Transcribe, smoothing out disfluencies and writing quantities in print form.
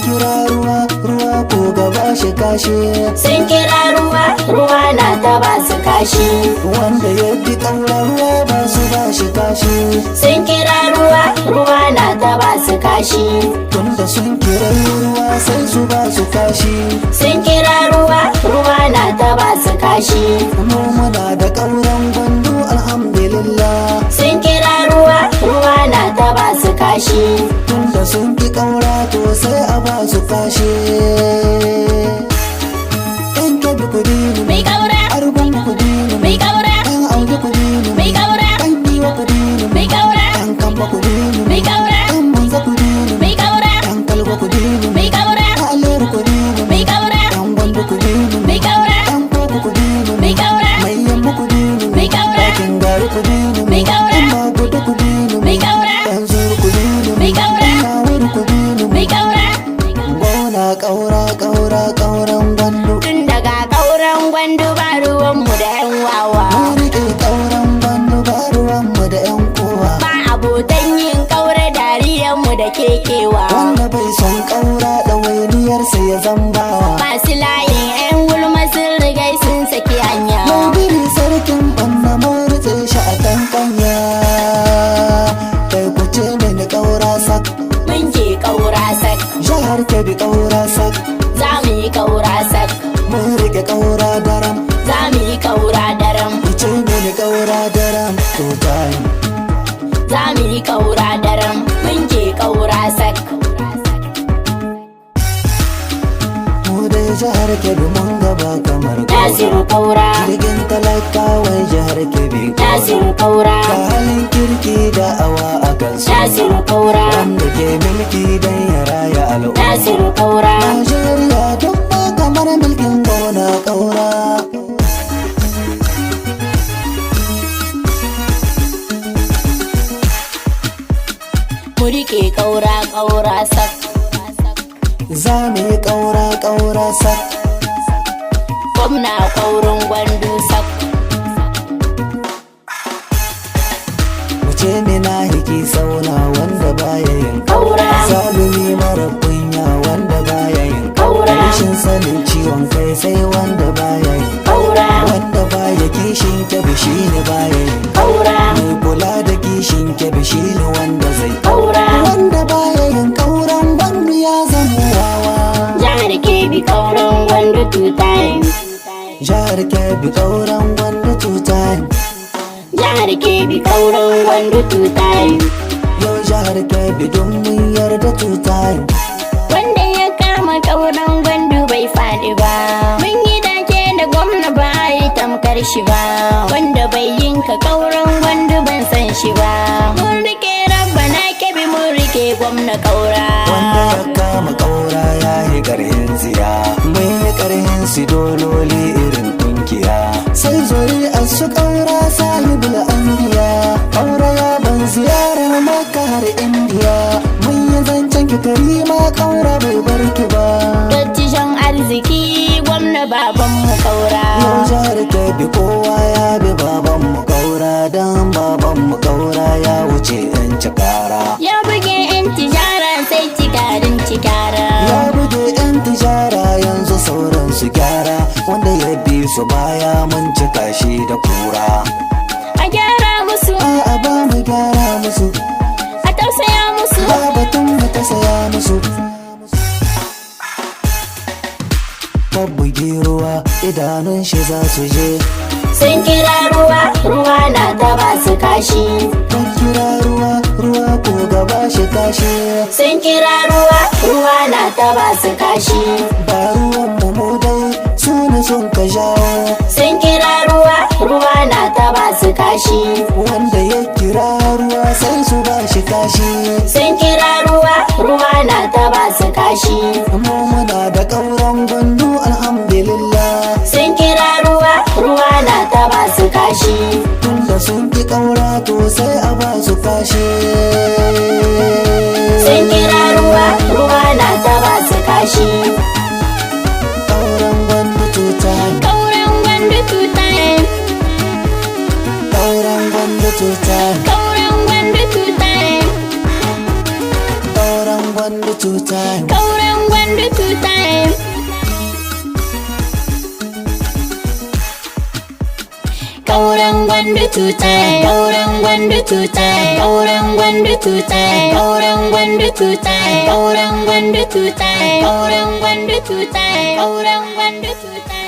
kira ruwa, ruwa ko gaba shi kashi. Sun kira ruwa, ruwa na ta ba su kashi. Wanda ya bi ƙaura ruwa ba su ba shi kashi. Sun kira ruwa, ruwa na ta ba su kashi. Tunda sun kira ruwa sai su ba su kashi. Sun kira ruwa, ruwa na ta ba su kashi. Mu muna da ƙauran gwandu alhamdulillah. Sun kira ruwa, ruwa na ta ba su kashi. Tunda sun ki ƙaura to sai a ba su kashi. Ɗan Kebbi ku bi ni, Mai ƙaura, Argungu ku bi ni, mai ƙaura, ɗan Audu ku bi ni, mai ƙaura, ɗan Giwa ku bi ni, mai ƙaura, ɗan Kamba ku bi ni, mai ƙaura, ɗan Bunza ku bi ni, mai ƙaura, ɗan Kalgo ku bi ni, mai ƙaura, ɗan Aleru ku bi ni, mai ƙaura, ɗan Gwandu ku bi ni, mai ƙaura, ɗan Koko ku bi ni, mai ƙaura, mai Yambu ku bi ni, mai ƙaura, ɗakin Gari ku bi ni, mai ƙaura, ɗan Magudu ku bi ni, mai ƙaura, ɗan Zuru ku bi ni, mai ƙaura, ɗan Yawuru ku bi ni. mai ƙaura. Gona ƙaura ƙaura ƙauran gwandu. Tun daga ƙauren gwandu ba ruwanmu da 'yan wawa. Mun riƙe ƙauran gwandu ba ruwanmu da 'yan kowa. Ba abotan yin ƙaure dariyanmu da kekewa. Wanda bai son ƙaura ɗawainiyarsa ya zambawa. Masu layin 'yan gulma sun rigai sun saki hanya. Mai biri sarkin ɓanna mun rutse shi a kan kanya. Kai ku ce mini ƙaura sak. Mun ke ƙaura sak, Jihar Kebbi ƙaura sak. za mu yi ƙaura sak, Mun riƙe ƙaura daram. za mu yi ƙaura daram. Ku ce mini ƙaura daram. To time. Za mu yi ƙaura daram, mun ke ƙaura sak. Mu dai jihar Kebbi mun gaba kamar Nasiru ƙaura, Jirgin talakawan jihar Kebbi Nasiru ƙaura, Ka halin kirki da awa a kansu. Nasiru ƙaura, Wanda ke mulki don ya raya al'umma. Nasiru ƙaura. Najeriya duk ba kamar mulkin gona ƙaura. Mu riƙe ƙaura ƙaura sak. Za mu yi ƙaura ƙaura sak. Gwamna ƙaurin gwandu sak. Mu ce mina hiki sauna wanda baya yin Ƙaura, Zalumi mara kunya wanda baya yin ƙaura, Rashin sanin ciwon kai sai wanda baya yin ƙaura, Wanda baya kishin Kebbi shi ne baya yin ƙaura, Mai kula da kishin Kebbi shi ne wanda zai ƙaura. Wanda baya yin ƙauran gwandu ya zama wawa. Jihar Kebbi ƙaurin gwandu two times. Jihar Kebbi ƙauran gwandu two time. Jihar Kebbi ƙaurin gwandu two times. Yau jihar Kebbi don mun yarda two time. Wanda ya kama ƙaurin gwandu bai faɗi ba. Mun yi dace da gwamna ba a yi tamkar shi ba. Wanda bai yinka ƙaurin gwandu ban san shi ba. Mun rike rabba na Kebbi mun rike gwamna ƙaura. Wanda ya kama ƙaura ya yi ƙarhin tsiya. Mun yi ƙarhin su dololi irin ƙungiya. Sai zuri a su ƙaura sahibul anbiya. Ƙaura ya ban ziyarar Makka har Indiya. Mun yi zancen ki karima ƙaura bai bar ki ba. Dattijan arziki gwamna babanmu ƙaura. Yau jihar Kebbi kowa ya bi babanmu ƙaura. Dan babanmu ƙaura ya wuce 'yan cikara. Ya buge 'yan tijara sai cikarin cikara. Ya buge 'yan tijara yanzu sauran su gyara. Wanda ya bi su baya mun cika shi da kura. A gyara musu, A'a ba mu gyara musu. a tausaya musu. Ba batun mu ta saya musu. Babbuge ruwa idanun shi za su je. Sun kira ruwa, ruwa na ta ba su kashi. Kan kira ruwa, ruwa ko gaba shi kashi. Sun kira ruwa, ruwa na ta ba su kashi. Ba ruwan mu dai su ne sun ka jawo. Sun kira ruwa, ruwa na ta ba su kashi. Wanda ya kira ruwa sai su ba shi kashi. Sun kira ruwa, ruwa na ta ba su kashi. Mu muna da ƙauran gwandu alhamdulillah. Sun kira ruwa, ruwa na ta ba su kashi. Tunda sun ki ƙaura to sai a ba su kashi. Sun kira ruwa, ruwa na ta ba su kashi. Ƙauran gwandu tuta. Ƙauren gwandu two times. Ƙauran gwandu tuta. Ƙauren gwandu two times. Ƙauran gwandu tuta. Ƙauren gwandu Kauran gwandu tutai, kauran gwandu tutai, kauran gwandu tutai, kauran gwandu tutai, kauran gwandu tutai, kauran gwandu tutai, kauran gwandu tutai.